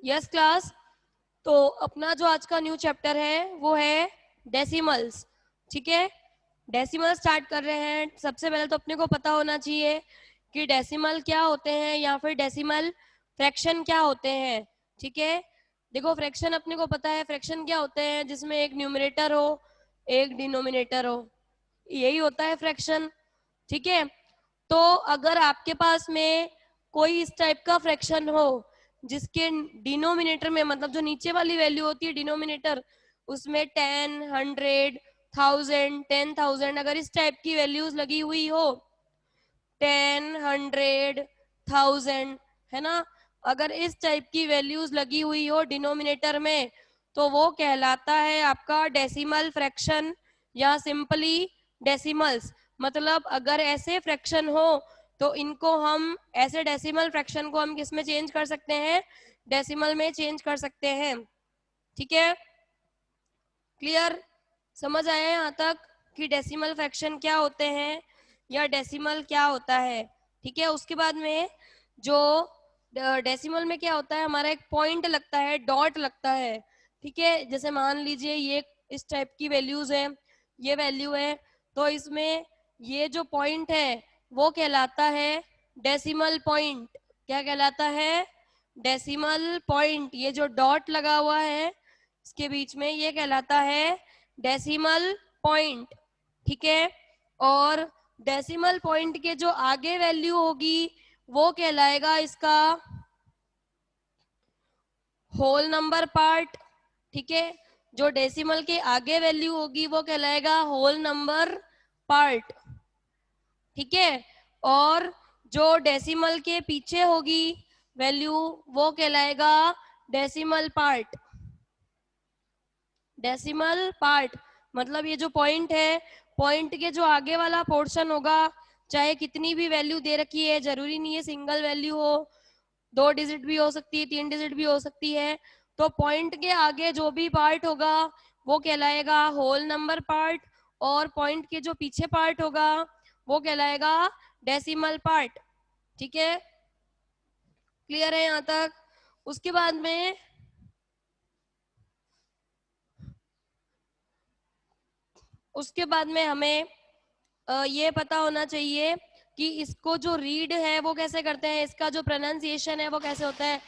Yes class. तो अपना जो आज का न्यू चैप्टर है वो है डेसिमल्स। ठीक है, डेसिमल स्टार्ट कर रहे हैं। सबसे पहले तो अपने को पता होना चाहिए कि डेसिमल क्या होते हैं या फिर डेसिमल फ्रैक्शन क्या होते हैं। ठीक है, देखो फ्रैक्शन अपने को पता है। फ्रैक्शन क्या होते हैं? जिसमें एक न्यूमरेटर हो एक डिनोमिनेटर हो, यही होता है फ्रैक्शन। ठीक है, तो अगर आपके पास में कोई इस टाइप का फ्रैक्शन हो जिसके डिनोमिनेटर में, मतलब जो नीचे वाली वैल्यू होती है डिनोमिनेटर, उसमें 10, 100, 1000, 10,000 अगर इस टाइप की वैल्यूज लगी हुई हो, 10, 100, 1000, है ना, अगर इस टाइप की वैल्यूज लगी हुई हो डिनोमिनेटर में, तो वो कहलाता है आपका डेसिमल फ्रैक्शन या सिंपली डेसिमल्स। मतलब अगर ऐसे फ्रैक्शन हो तो इनको हम, ऐसे डेसिमल फ्रैक्शन को हम किस में चेंज कर सकते हैं? डेसिमल में चेंज कर सकते हैं। ठीक है, क्लियर? समझ आया यहाँ तक कि डेसिमल फ्रैक्शन क्या होते हैं या डेसिमल क्या होता है? ठीक है, उसके बाद में जो डेसिमल में क्या होता है, हमारा एक पॉइंट लगता है, डॉट लगता है। ठीक है, जैसे मान लीजिए ये इस टाइप की वैल्यूज है, ये वैल्यू है, तो इसमें ये जो पॉइंट है वो कहलाता है डेसिमल पॉइंट। क्या कहलाता है? Decimal point. ये जो डॉट लगा हुआ है इसके बीच में, ये कहलाता है डेसिमल पॉइंट। ठीक है, और डेसिमल पॉइंट के जो आगे वैल्यू होगी वो कहलाएगा इसका होल नंबर पार्ट। ठीक है, जो डेसिमल के आगे वैल्यू होगी वो कहलाएगा होल नंबर पार्ट। ठीक है, और जो डेसिमल के पीछे होगी वैल्यू वो कहलाएगा डेसिमल पार्ट। डेसिमल पार्ट मतलब ये जो पॉइंट है, पॉइंट के जो आगे वाला पोर्शन होगा, चाहे कितनी भी वैल्यू दे रखी है, जरूरी नहीं है सिंगल वैल्यू हो, 2 डिजिट भी हो सकती है, 3 डिजिट भी हो सकती है, तो पॉइंट के आगे जो भी पार्ट होगा वो कहलाएगा होल नंबर पार्ट, और पॉइंट के जो पीछे पार्ट होगा वो कहलाएगा डेसिमल पार्ट। ठीक है, क्लियर है यहाँ तक? उसके बाद में हमें ये पता होना चाहिए कि इसको जो रीड है वो कैसे करते हैं, इसका जो प्रोनाउंसिएशन है वो कैसे होता है।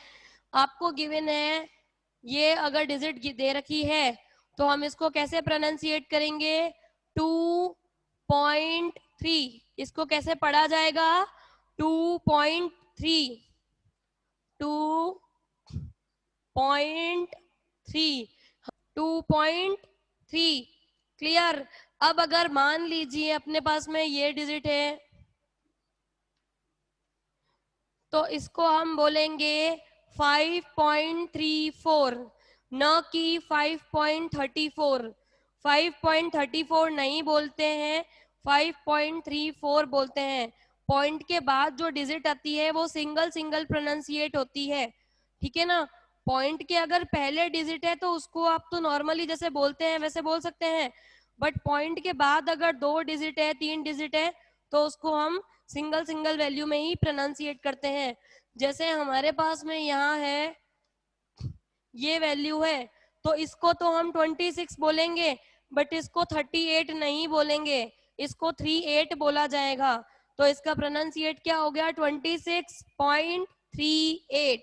आपको गिवन है, ये अगर डिजिट दे रखी है तो हम इसको कैसे प्रोनाउंसिएट करेंगे? 2.3। इसको कैसे पढ़ा जाएगा? 2.3, 2.3, 2.3। क्लियर? अब अगर मान लीजिए अपने पास में ये डिजिट है तो इसको हम बोलेंगे 5.34, न कि 5.34। 5.34 नहीं बोलते हैं, 5.34 बोलते हैं। पॉइंट के बाद जो डिजिट आती है वो सिंगल सिंगल प्रोनाउंसिएट होती है। ठीक है ना? पॉइंट के अगर पहले डिजिट है तो उसको आप तो नॉर्मली जैसे बोलते हैं वैसे बोल सकते हैं, बट पॉइंट के बाद अगर 2 डिजिट है, 3 डिजिट है, तो उसको हम सिंगल सिंगल वैल्यू में ही प्रोनाउंसिएट करते हैं। जैसे हमारे पास में यहाँ है, ये वैल्यू है, तो इसको तो हम 26 बोलेंगे, बट इसको 38 नहीं बोलेंगे, इसको 38 बोला जाएगा। तो इसका प्रोनाउंसिएट क्या हो गया? 26.38।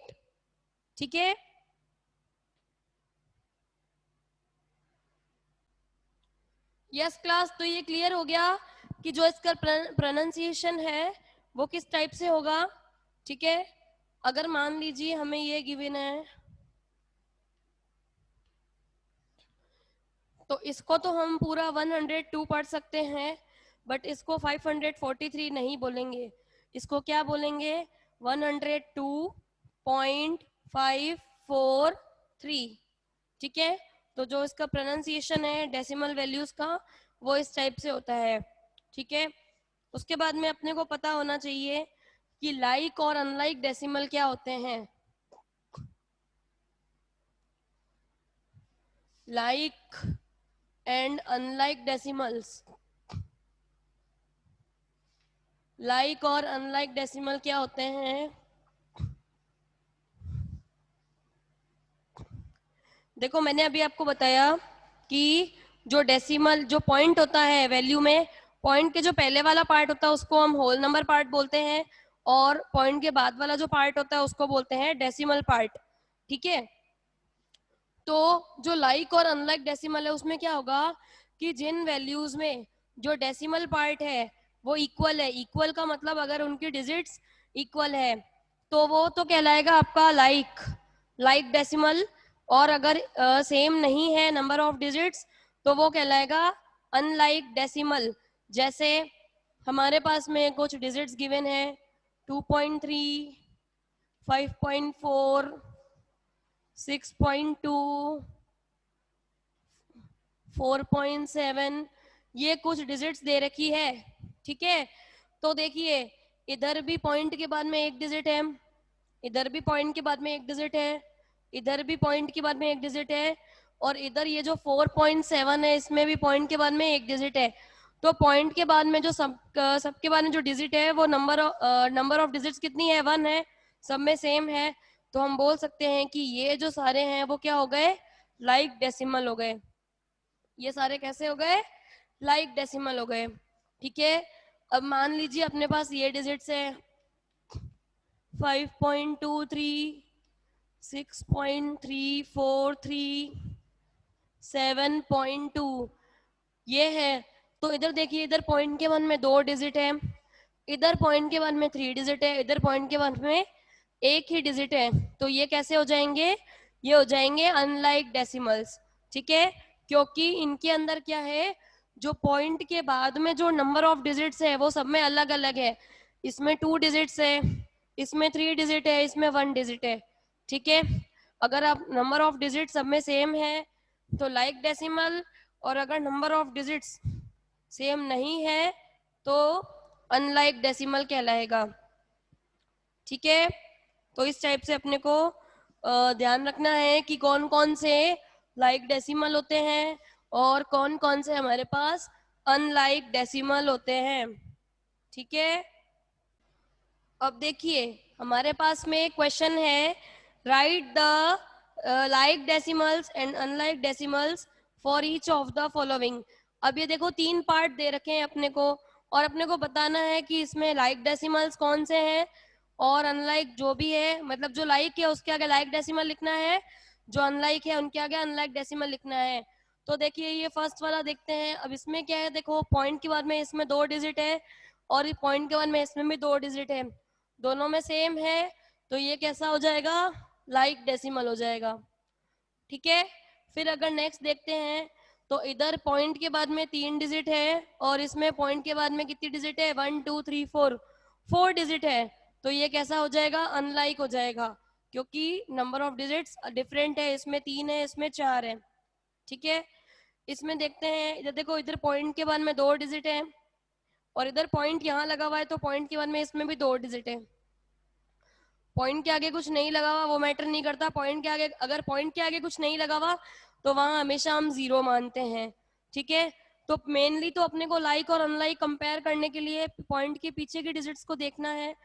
ठीक है, यस क्लास। तो ये क्लियर हो गया कि जो इसका प्रोनाउंसिएशन है वो किस टाइप से होगा। ठीक है, अगर मान लीजिए हमें ये गिवन है तो इसको तो हम पूरा 102 पढ़ सकते हैं, बट इसको 543 नहीं बोलेंगे, इसको क्या बोलेंगे? 102.543। ठीक है, तो जो इसका प्रोनाउंसिएशन है डेसिमल वैल्यूज का वो इस टाइप से होता है। ठीक है, उसके बाद में अपने को पता होना चाहिए कि लाइक और अनलाइक डेसिमल क्या होते हैं। Like and unlike decimals, like और अनलाइक डेसिमल क्या होते हैं? देखो मैंने अभी आपको बताया कि जो डेसिमल जो पॉइंट होता है वैल्यू में, पॉइंट के जो पहले वाला पार्ट होता है उसको हम होल नंबर पार्ट बोलते हैं, और पॉइंट के बाद वाला जो पार्ट होता है उसको बोलते हैं डेसिमल पार्ट। ठीक है, तो जो लाइक और अनलाइक डेसिमल है उसमें क्या होगा कि जिन वैल्यूज में जो डेसिमल पार्ट है वो इक्वल है, इक्वल का मतलब अगर उनकी डिजिट्स इक्वल है तो वो तो कहलाएगा आपका लाइक, लाइक डेसिमल। और अगर सेम नहीं है नंबर ऑफ डिजिट्स तो वो कहलाएगा अनलाइक डेसिमल। जैसे हमारे पास में कुछ डिजिट्स गिवन है 2.3, 5.4, 6.2, 4.7, ये कुछ डिजिट्स दे रखी है। ठीक है, तो देखिए इधर भी पॉइंट के बाद में एक डिजिट है, इधर भी पॉइंट के बाद में एक डिजिट है, इधर भी पॉइंट के बाद में एक डिजिट है, और इधर ये जो 4.7 है इसमें भी पॉइंट के बाद में एक डिजिट है। तो पॉइंट के बाद में जो सबके बाद में जो डिजिट है वो नंबर ऑफ डिजिट्स कितनी है, 1 है, सब में सेम है। तो हम बोल सकते हैं कि ये जो सारे हैं वो क्या हो गए, लाइक डेसिमल हो गए। ये सारे कैसे हो गए, लाइक डेसिमल हो गए। ठीक है, अब मान लीजिए अपने पास ये डिजिट्स है 5.23, 6.343, 7.2, ये है। तो इधर देखिए इधर पॉइंट के वन में 2 डिजिट है, इधर पॉइंट के वन में 3 डिजिट है, इधर पॉइंट के वन में एक ही डिजिट है। तो ये कैसे हो जाएंगे, ये हो जाएंगे अनलाइक डेसिमल्स। ठीक है, क्योंकि इनके अंदर क्या है, जो पॉइंट के बाद में जो नंबर ऑफ डिजिट्स है वो सब में अलग अलग है। इसमें 2 डिजिट्स है, इसमें 3 डिजिट है, इसमें 1 डिजिट है। ठीक है, अगर आप नंबर ऑफ डिजिट सब में सेम है तो लाइक डेसिमल, और अगर नंबर ऑफ डिजिट्स सेम नहीं है तो अनलाइक डेसिमल कहलाएगा। ठीक है, तो इस टाइप से अपने को ध्यान रखना है कि कौन कौन से लाइक डेसिमल होते हैं और कौन कौन से हमारे पास अनलाइक डेसिमल होते हैं। ठीक है, अब देखिए हमारे पास में क्वेश्चन है, right the like decimals and unlike decimals for each of the following. अब ये देखो 3 पार्ट दे रखे हैं अपने को, और अपने को बताना है कि इसमें लाइक डेसिमल्स कौन से हैं और अनलाइक जो भी है, मतलब जो लाइक है उसके आगे लाइक डेसिमल लिखना है, जो अनलाइक है उनके आगे अनलाइक डेसिमल लिखना है। तो देखिए ये फर्स्ट वाला देखते हैं। अब इसमें क्या है, देखो पॉइंट के बाद में इसमें 2 डिजिट है और पॉइंट के बाद में इसमें भी 2 डिजिट है, दोनों में सेम है, तो ये कैसा हो जाएगा, लाइक डेसिमल हो जाएगा। ठीक है, फिर अगर नेक्स्ट देखते हैं तो इधर पॉइंट के बाद में 3 डिजिट है और इसमें पॉइंट के बाद में कितनी डिजिट है, 1 2 3 4, 4 डिजिट है, तो ये कैसा हो जाएगा, अनलाइक हो जाएगा, क्योंकि नंबर ऑफ डिजिट्स डिफरेंट है, इसमें 3 है इसमें 4 है। ठीक है, इसमें देखते हैं, इधर देखो इधर पॉइंट के बाद में 2 डिजिट है और इधर पॉइंट यहाँ लगा हुआ है, तो पॉइंट के बाद में इसमें भी 2 डिजिट है। पॉइंट के आगे कुछ नहीं लगा हुआ वो मैटर नहीं करता, पॉइंट के आगे अगर पॉइंट के आगे कुछ नहीं लगा हुआ तो वहां हमेशा हम 0 मानते हैं। ठीक है, तो मेनली तो अपने को लाइक और अनलाइक कंपेयर करने के लिए पॉइंट के पीछे की डिजिट्स को देखना है।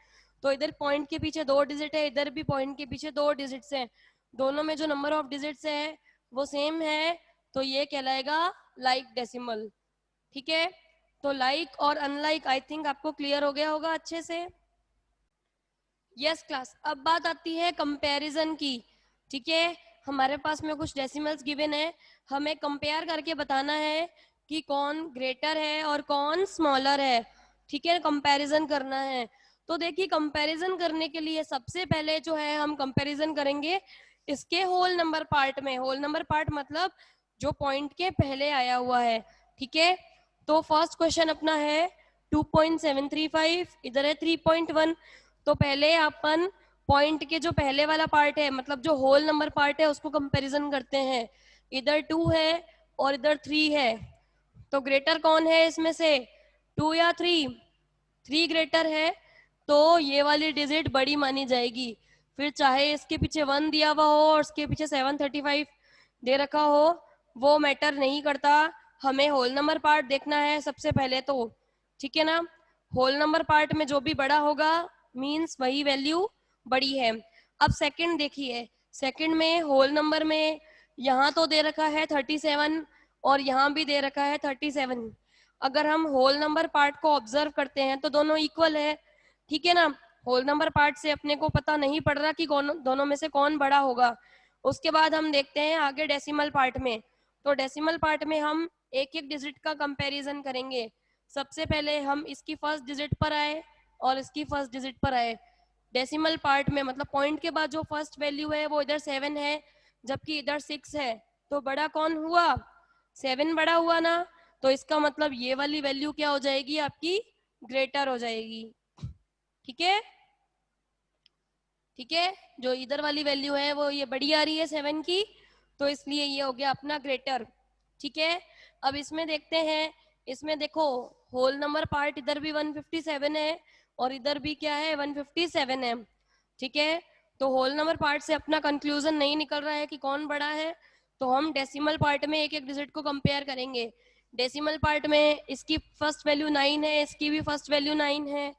तो इधर पॉइंट के पीछे 2 डिजिट है, इधर भी पॉइंट के पीछे 2 डिजिट्स हैं, दोनों में जो नंबर ऑफ डिजिट्स है वो सेम है, तो ये कहलाएगा लाइक डेसिमल। ठीक है, तो लाइक और अनलाइक आई थिंक आपको क्लियर हो गया होगा अच्छे से। यस क्लास, अब बात आती है कंपैरिजन की। ठीक है, हमारे पास में कुछ डेसिमल्स गिवन है, हमें कंपेयर करके बताना है कि कौन ग्रेटर है और कौन स्मॉलर है। ठीक है, कंपैरिजन करना है। तो देखिए कंपैरिजन करने के लिए सबसे पहले जो है हम कंपैरिजन करेंगे इसके होल नंबर पार्ट में। होल नंबर पार्ट मतलब जो पॉइंट के पहले आया हुआ है। ठीक है, तो फर्स्ट क्वेश्चन अपना है 2.735, इधर है 3.1। तो पहले अपन पॉइंट के जो पहले वाला पार्ट है मतलब जो होल नंबर पार्ट है उसको कंपैरिजन करते हैं। इधर 2 है और इधर 3 है, तो ग्रेटर कौन है इसमें से, 2 या 3, 3 ग्रेटर है, तो ये वाली डिजिट बड़ी मानी जाएगी। फिर चाहे इसके पीछे 1 दिया हुआ हो और इसके पीछे 735 दे रखा हो, वो मैटर नहीं करता, हमें होल नंबर पार्ट देखना है सबसे पहले तो। ठीक है ना, होल नंबर पार्ट में जो भी बड़ा होगा मींस वही वैल्यू बड़ी है। अब सेकंड देखिए, सेकंड में होल नंबर में यहाँ तो दे रखा है 37 और यहाँ भी दे रखा है 37। अगर हम होल नंबर पार्ट को ऑब्जर्व करते हैं तो दोनों इक्वल है, ठीक है ना। होल नंबर पार्ट से अपने को पता नहीं पड़ रहा कि दोनों में से कौन बड़ा होगा। उसके बाद हम देखते हैं आगे डेसिमल पार्ट में। तो डेसिमल पार्ट में हम एक एक डिजिट का कंपैरिजन करेंगे। सबसे पहले हम इसकी फर्स्ट डिजिट पर आए और इसकी फर्स्ट डिजिट पर आए। डेसिमल पार्ट में मतलब पॉइंट के बाद जो फर्स्ट वैल्यू है वो इधर 7 है, जबकि इधर 6 है। तो बड़ा कौन हुआ? 7 बड़ा हुआ ना। तो इसका मतलब ये वाली वैल्यू क्या हो जाएगी आपकी? ग्रेटर हो जाएगी। ठीक है, ठीक है। जो इधर वाली वैल्यू है वो ये बड़ी आ रही है 7 की, तो इसलिए ये हो गया अपना ग्रेटर। ठीक है, अब इसमें देखते हैं। इसमें देखो होल नंबर पार्ट इधर भी 157 है और इधर भी क्या है 157 है। ठीक है, तो होल नंबर पार्ट से अपना कंक्लूजन नहीं निकल रहा है कि कौन बड़ा है, तो हम डेसिमल पार्ट में एक एक डिजिट को कंपेयर करेंगे। डेसिमल पार्ट में इसकी फर्स्ट वैल्यू 9 है, इसकी भी फर्स्ट वैल्यू 9 है।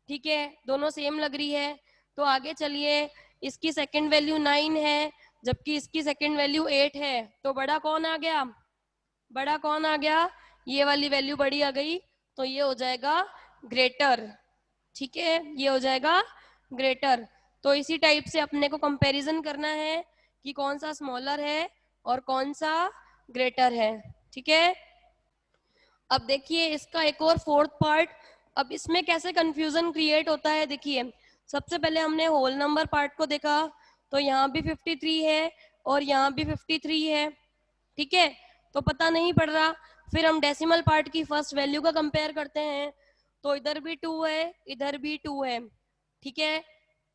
ठीक है, दोनों सेम लग रही है। तो आगे चलिए, इसकी सेकंड वैल्यू 9 है जबकि इसकी सेकंड वैल्यू 8 है। तो बड़ा कौन आ गया? बड़ा कौन आ गया? ये वाली वैल्यू बड़ी आ गई, तो ये हो जाएगा ग्रेटर। ठीक है, ये हो जाएगा ग्रेटर। तो इसी टाइप से अपने को कंपैरिजन करना है कि कौन सा स्मॉलर है और कौन सा ग्रेटर है। ठीक है, अब देखिए इसका एक और फोर्थ पार्ट। अब इसमें कैसे कंफ्यूजन क्रिएट होता है, देखिए सबसे पहले हमने होल नंबर पार्ट को देखा, तो यहाँ भी 53 है और यहाँ भी 53 है। ठीक है, तो पता नहीं पड़ रहा। फिर हम डेसिमल पार्ट की फर्स्ट वैल्यू का कंपेयर करते हैं, तो इधर भी 2 है, इधर भी 2 है। ठीक है,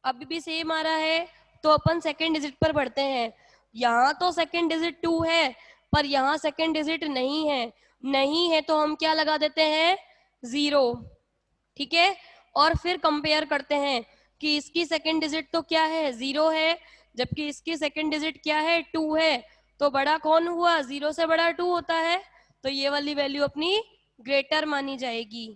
अभी भी सेम आ रहा है, तो अपन सेकेंड डिजिट पर बढ़ते हैं। यहाँ तो सेकेंड डिजिट 2 है, पर यहाँ सेकेंड डिजिट नहीं है। नहीं है तो हम क्या लगा देते हैं? 0। ठीक है, और फिर कंपेयर करते हैं कि इसकी सेकेंड डिजिट तो क्या है? 0 है, जबकि इसकी सेकेंड डिजिट क्या है? 2 है। तो बड़ा कौन हुआ? 0 से बड़ा 2 होता है, तो ये वाली वैल्यू अपनी ग्रेटर मानी जाएगी।